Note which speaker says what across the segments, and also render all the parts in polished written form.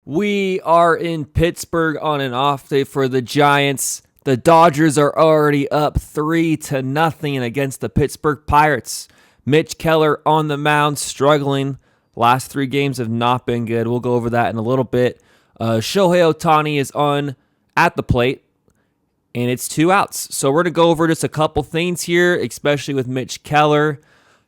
Speaker 1: We are in Pittsburgh on an off day for the Giants. The Dodgers are already up 3-0 against the Pittsburgh Pirates. Mitch Keller on the mound, struggling. Last 3 games have not been good. We'll go over that in a little bit. Shohei Ohtani is on at the plate, and it's 2 outs. So we're going to go over just a couple things here, especially with Mitch Keller.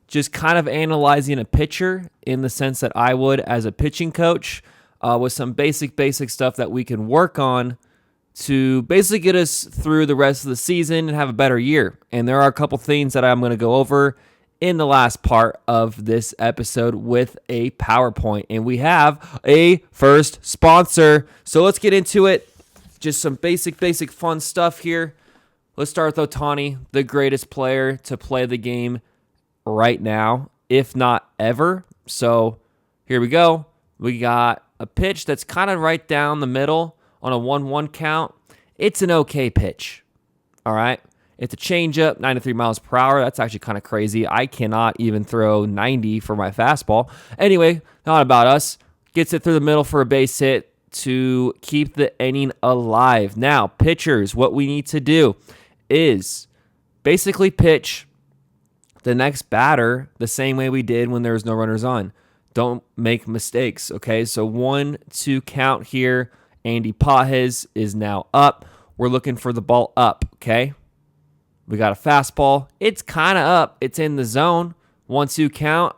Speaker 1: Just kind of analyzing a pitcher in the sense that I would as a pitching coach. With some basic stuff that we can work on to basically get us through the rest of the season and have a better year. And there are a couple things that I'm going to go over in the last part of this episode with a PowerPoint. And we have a first sponsor. So let's get into it. Just some basic fun stuff here. Let's start with Ohtani, the greatest player to play the game right now, if not ever. So here we go. We got a pitch that's kind of right down the middle on a 1-1 count. It's an okay pitch. All right. It's a changeup, 93 miles per hour. That's actually kind of crazy. I cannot even throw 90 for my fastball. Anyway, not about us. Gets it through the middle for a base hit to keep the inning alive. Now, pitchers, what we need to do is basically pitch the next batter the same way we did when there was no runners on. Don't make mistakes, okay? So 1-2 count here. Andy Pages is now up. We're looking for the ball up, okay? We got a fastball. It's kind of up. It's in the zone. 1-2 count.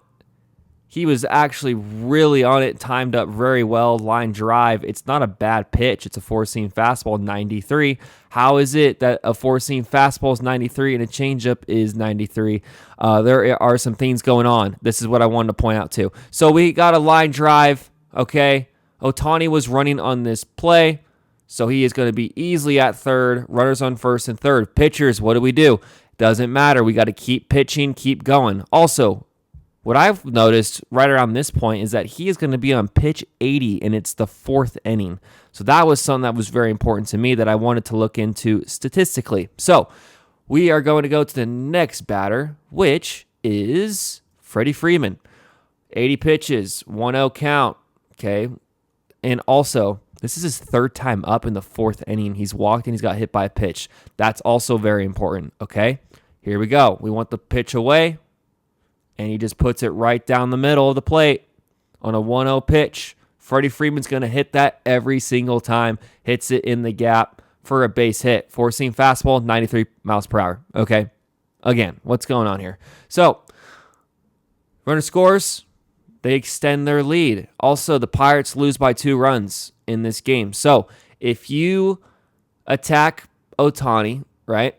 Speaker 1: He was actually really on it, timed up very well. Line drive. It's not a bad pitch. It's a 4-seam fastball, 93. How is it that a 4-seam fastball is 93 and a changeup is 93? There are some things going on. This is what I wanted to point out too. So we got a line drive, okay? Ohtani was running on this play, so he is going to be easily at third. Runners on first and third. Pitchers, what do? Doesn't matter. We got to keep pitching, keep going. Also, what I've noticed right around this point is that he is going to be on pitch 80, and it's the 4th inning. So that was something that was very important to me that I wanted to look into statistically. So we are going to go to the next batter, which is Freddie Freeman. 80 pitches, 1-0 count, okay? And also, this is his 3rd time up in the 4th inning. He's walked and he's got hit by a pitch. That's also very important, okay? Here we go. We want the pitch away. And he just puts it right down the middle of the plate on a 1-0 pitch. Freddie Freeman's going to hit that every single time. Hits it in the gap for a base hit. 4-seam fastball, 93 miles per hour. Okay. Again, what's going on here? So, runner scores. They extend their lead. Also, the Pirates lose by 2 runs in this game. So, if you attack Ohtani, right,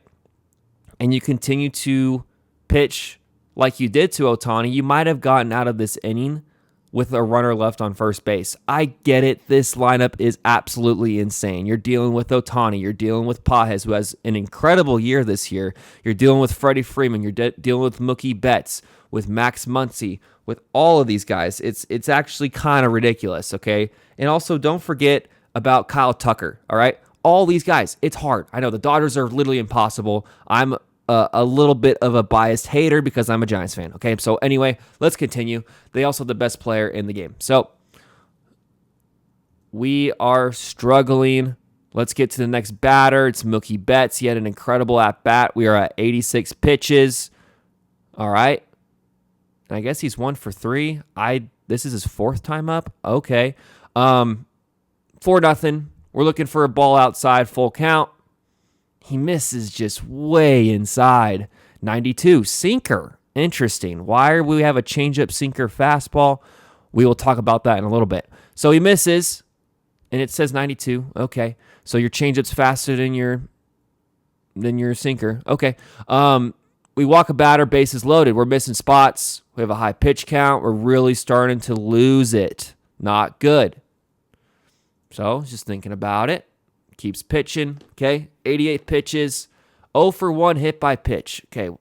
Speaker 1: and you continue to pitch like you did to Ohtani, you might have gotten out of this inning with a runner left on first base. I get it. This lineup is absolutely insane. You're dealing with Ohtani. You're dealing with Pages, who has an incredible year this year. You're dealing with Freddie Freeman. You're dealing with Mookie Betts, with Max Muncy, with all of these guys. It's actually kind of ridiculous, okay? And also, don't forget about Kyle Tucker, all right? All these guys, it's hard. I know the Dodgers are literally impossible. I'm a little bit of a biased hater because I'm a Giants fan. Okay, so anyway, let's continue. They also the best player in the game. So we are struggling. Let's get to the next batter. It's Mookie Betts. He had an incredible at-bat. We are at 86 pitches. All right. I guess he's 1 for 3. This is his 4th time up. Okay. 4-0. We're looking for a ball outside, full count. He misses just way inside. 92, sinker. Interesting. Why do we have a changeup, sinker, fastball? We will talk about that in a little bit. So he misses, and it says 92. Okay. So your changeup's faster than your sinker. Okay. We walk a batter, bases loaded. We're missing spots. We have a high pitch count. We're really starting to lose it. Not good. So just thinking about it. Keeps pitching, okay? 88 pitches, 0 for 1 hit by pitch. Okay,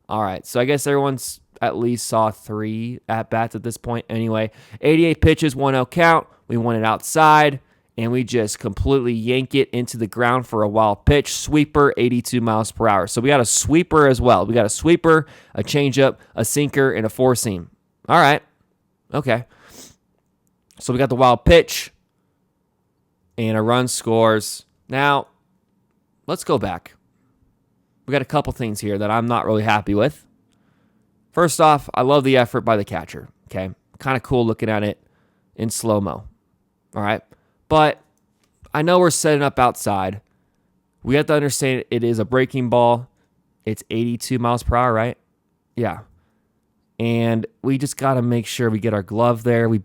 Speaker 1: all right. So I guess everyone's at least saw 3 at-bats at this point. Anyway, 88 pitches, 1-0 count. We want it outside, and we just completely yank it into the ground for a wild pitch. Sweeper, 82 miles per hour. So we got a sweeper as well. We got a sweeper, a changeup, a sinker, and a 4-seam. All right. Okay. So we got the wild pitch. and a run scores. Now, let's go back. We got a couple things here that I'm not really happy with. First off, I love the effort by the catcher. Okay, kind of cool looking at it in slow-mo. All right, but I know we're setting up outside. We have to understand it is a breaking ball. It's 82 miles per hour, right? Yeah. And we just got to make sure we get our glove there. We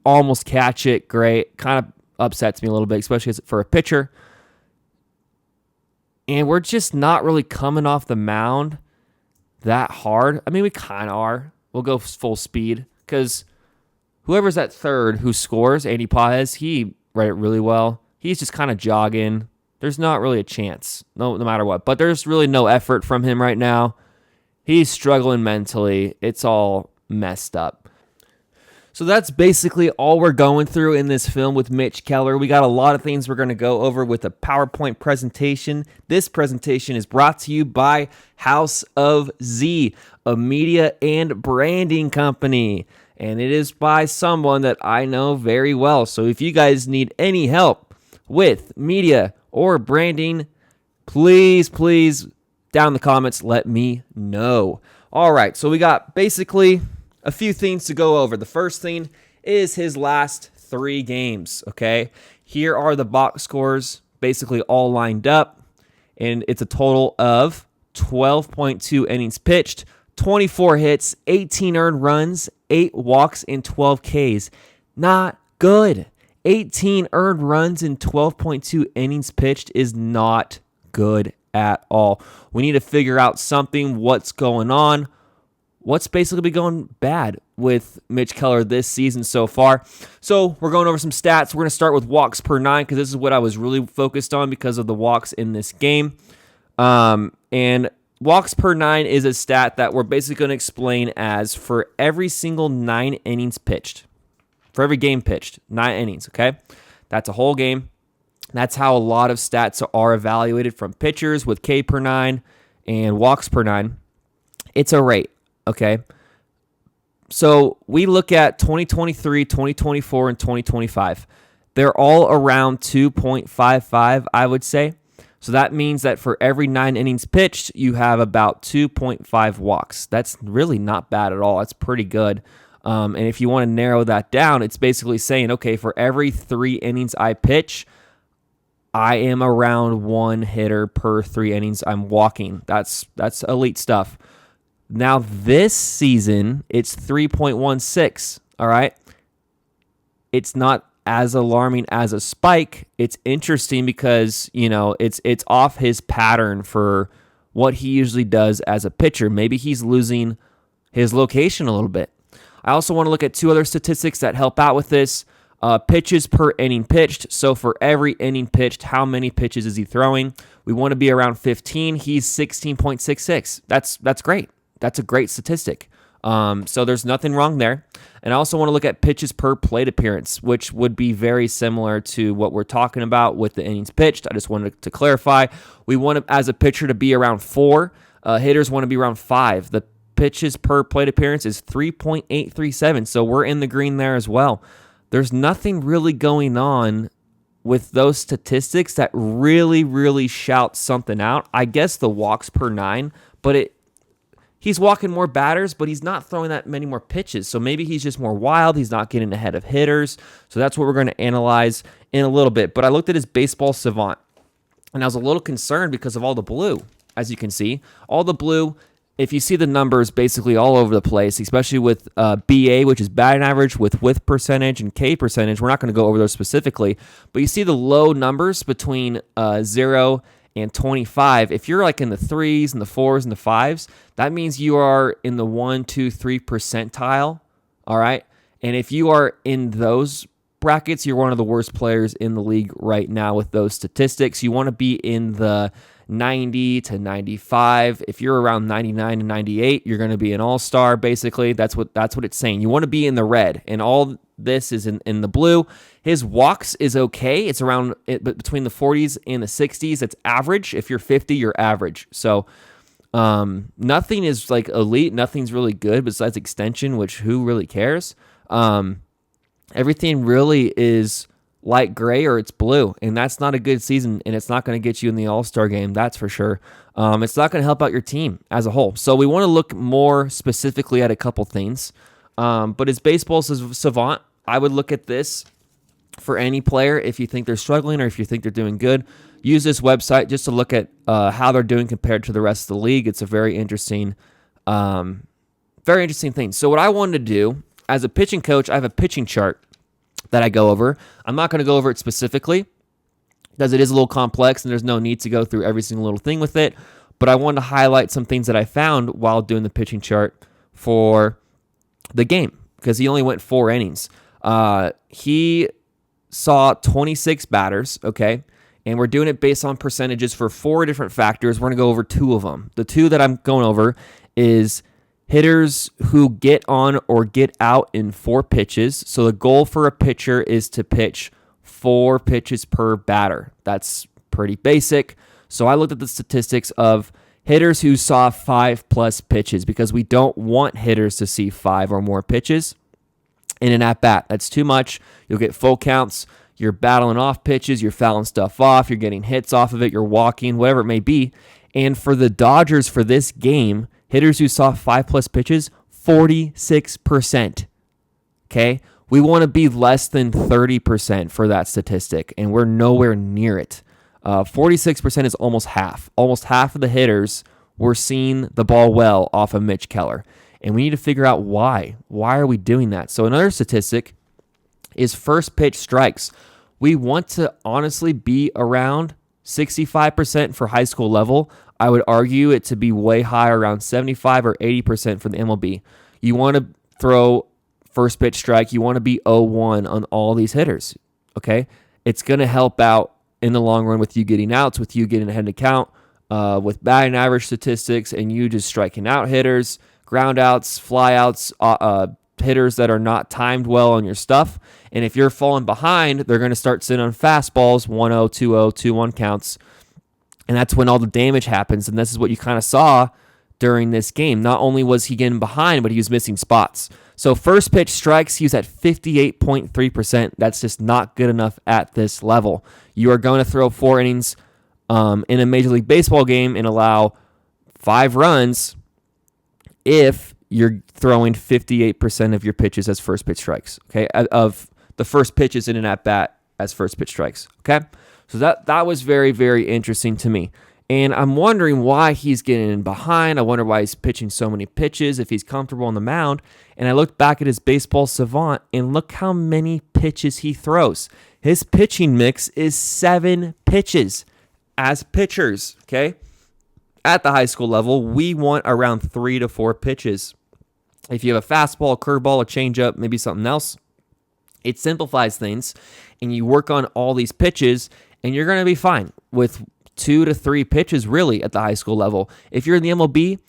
Speaker 1: almost catch it. Great. Kind of upsets me a little bit, especially for a pitcher. And we're just not really coming off the mound that hard. I mean, we kind of are. We'll go full speed because whoever's at third who scores, Andy Paez, he read it really well. He's just kind of jogging. There's not really a chance, no matter what. But there's really no effort from him right now. He's struggling mentally. It's all messed up. So that's basically all we're going through in this film with Mitch Keller. We got a lot of things we're going to go over with a PowerPoint presentation. This presentation is brought to you by House of Z, a media and branding company. And it is by someone that I know very well. So if you guys need any help with media or branding, please down in the comments, let me know. All right, so we got basically a few things to go over. The first thing is his last 3 games, okay? Here are the box scores, basically all lined up, and it's a total of 12.2 innings pitched, 24 hits, 18 earned runs, 8 walks, and 12 Ks. Not good. 18 earned runs in 12.2 innings pitched is not good at all. We need to figure out something, what's going on, what's basically been going bad with Mitch Keller this season so far. So we're going over some stats. We're going to start with walks per 9 because this is what I was really focused on because of the walks in this game. And walks per 9 is a stat that we're basically going to explain as for every single 9 innings pitched. For every game pitched, 9 innings, okay? That's a whole game. That's how a lot of stats are evaluated from pitchers with K per 9 and walks per 9. It's a rate, okay? So we look at 2023, 2024, and 2025. They're all around 2.55, I would say. So that means that for every 9 innings pitched, you have about 2.5 walks. That's really not bad at all. That's pretty good. And if you want to narrow that down, it's basically saying, okay, for every 3 innings I pitch, I am around 1 hitter per 3 innings I'm walking. That's elite stuff. Now this season, it's 3.16, all right? It's not as alarming as a spike. It's interesting because, it's off his pattern for what he usually does as a pitcher. Maybe he's losing his location a little bit. I also want to look at 2 other statistics that help out with this. Pitches per inning pitched. So for every inning pitched, how many pitches is he throwing? We want to be around 15. He's 16.66. That's great. That's a great statistic. So there's nothing wrong there. And I also want to look at pitches per plate appearance, which would be very similar to what we're talking about with the innings pitched. I just wanted to clarify. We want to, as a pitcher, to be around 4. Hitters want to be around 5. The pitches per plate appearance is 3.837, so we're in the green there as well. There's nothing really going on with those statistics that really shout something out. I guess the walks per 9, but he's walking more batters, but he's not throwing that many more pitches, so maybe he's just more wild. He's not getting ahead of hitters, so that's what we're going to analyze in a little bit. But I looked at his baseball savant, and I was a little concerned because of all the blue, as you can see. All the blue. If you see the numbers basically all over the place, especially with BA, which is batting average, with whiff percentage, and K percentage, we're not going to go over those specifically, but you see the low numbers between 0 and 25. If you're like in the 3s and the 4s and the 5s, that means you are in the 1, 2, 3 percentile, all right? And if you are in those brackets, you're one of the worst players in the league right now with those statistics. You want to be in the 90 to 95. If you're around 99 to 98, you're going to be an all-star, basically. That's what it's saying. You want to be in the red, and all this is in the blue. His walks is okay. It's around between the 40s and the 60s. That's average. If you're 50, you're average. So nothing is like elite. Nothing's really good besides extension, which who really cares? Everything really is light gray or it's blue, and that's not a good season, and it's not going to get you in the All-Star game, that's for sure. It's not going to help out your team as a whole. So we want to look more specifically at a couple things. But as baseball savant, I would look at this for any player. If you think they're struggling or if you think they're doing good, use this website just to look at how they're doing compared to the rest of the league. It's a very interesting thing. So what I wanted to do as a pitching coach, I have a pitching chart that I go over. I'm not going to go over it specifically because it is a little complex and there's no need to go through every single little thing with it. But I wanted to highlight some things that I found while doing the pitching chart for the game because he only went 4 innings. He saw 26 batters, okay? And we're doing it based on percentages for 4 different factors. We're going to go over 2 of them. The 2 that I'm going over is hitters who get on or get out in 4 pitches. So the goal for a pitcher is to pitch 4 pitches per batter. That's pretty basic. So I looked at the statistics of hitters who saw 5+ pitches because we don't want hitters to see 5 or more pitches in an at-bat. That's too much. You'll get full counts. You're battling off pitches. You're fouling stuff off. You're getting hits off of it. You're walking, whatever it may be. And for the Dodgers for this game, hitters who saw 5+ pitches, 46%. Okay? We want to be less than 30% for that statistic, and we're nowhere near it. 46% is almost half. Almost half of the hitters were seeing the ball well off of Mitch Keller. And we need to figure out why. Why are we doing that? So another statistic is first pitch strikes. We want to honestly be around 65% for high school level. I would argue it to be way higher, around 75 or 80% for the MLB. You want to throw first pitch strike. You want to be 0-1 on all these hitters, okay? It's going to help out in the long run with you getting outs, with you getting ahead of count, with batting average statistics, and you just striking out hitters, ground outs, fly outs, hitters that are not timed well on your stuff. And if you're falling behind, they're going to start sitting on fastballs, 1-0, 2-0, 2-1 counts. And that's when all the damage happens. And this is what you kind of saw during this game. Not only was he getting behind, but he was missing spots. So first pitch strikes, he was at 58.3%. That's just not good enough at this level. You are going to throw 4 innings in a Major League Baseball game and allow 5 runs if you're throwing 58% of your pitches as first pitch strikes, okay? Of the first pitches in an at-bat as first pitch strikes, okay? So that was very, very interesting to me. And I'm wondering why he's getting in behind. I wonder why he's pitching so many pitches, if he's comfortable on the mound. And I looked back at his baseball savant, and look how many pitches he throws. His pitching mix is 7 pitches as pitchers, okay? At the high school level, we want around 3 to 4 pitches. If you have a fastball, a curveball, a changeup, maybe something else, it simplifies things, and you work on all these pitches, and you're going to be fine with 2 to 3 pitches really at the high school level. If you're in the MLB,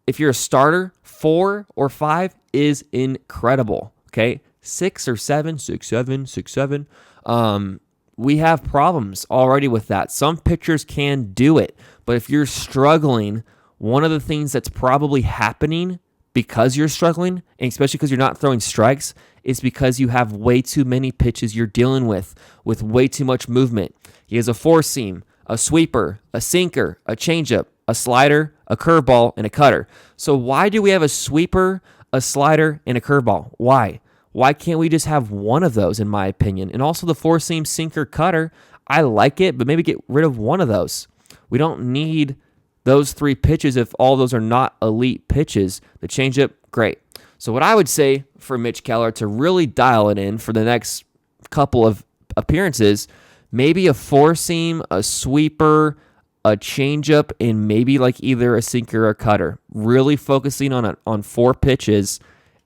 Speaker 1: if you're a starter, 4 or 5 is incredible, okay? 6 or 7, 6, 7, 6, 7. We have problems already with that. Some pitchers can do it, but if you're struggling, one of the things that's probably happening because you're struggling, and especially because you're not throwing strikes, is because you have way too many pitches you're dealing with way too much movement. He has a 4-seam, a sweeper, a sinker, a changeup, a slider, a curveball, and a cutter. So why do we have a sweeper, a slider, and a curveball? Why? Why can't we just have one of those, in my opinion? And also the 4-seam, sinker, cutter, I like it, but maybe get rid of one of those. We don't need those 3 pitches if all those are not elite pitches. The changeup, great. So what I would say for Mitch Keller to really dial it in for the next couple of appearances, maybe a 4-seam, a sweeper, a changeup, and maybe like either a sinker or a cutter. Really focusing on 4 pitches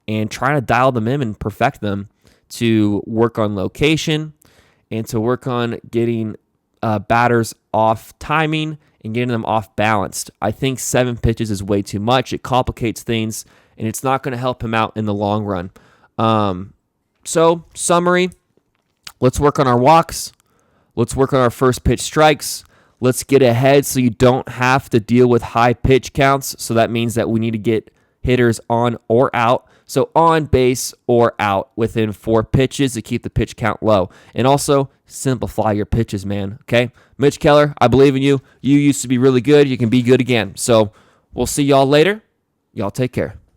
Speaker 1: and trying to dial them in and perfect them to work on location and to work on getting batters off timing and getting them off balanced. I think 7 pitches is way too much. It complicates things, and it's not going to help him out in the long run. So, summary, let's work on our walks. Let's work on our first pitch strikes. Let's get ahead so you don't have to deal with high pitch counts. So that means that we need to get hitters on or out So on base or out within 4 pitches to keep the pitch count low. And also simplify your pitches, man. Okay? Mitch Keller, I believe in you. You used to be really good. You can be good again. So we'll see y'all later. Y'all take care.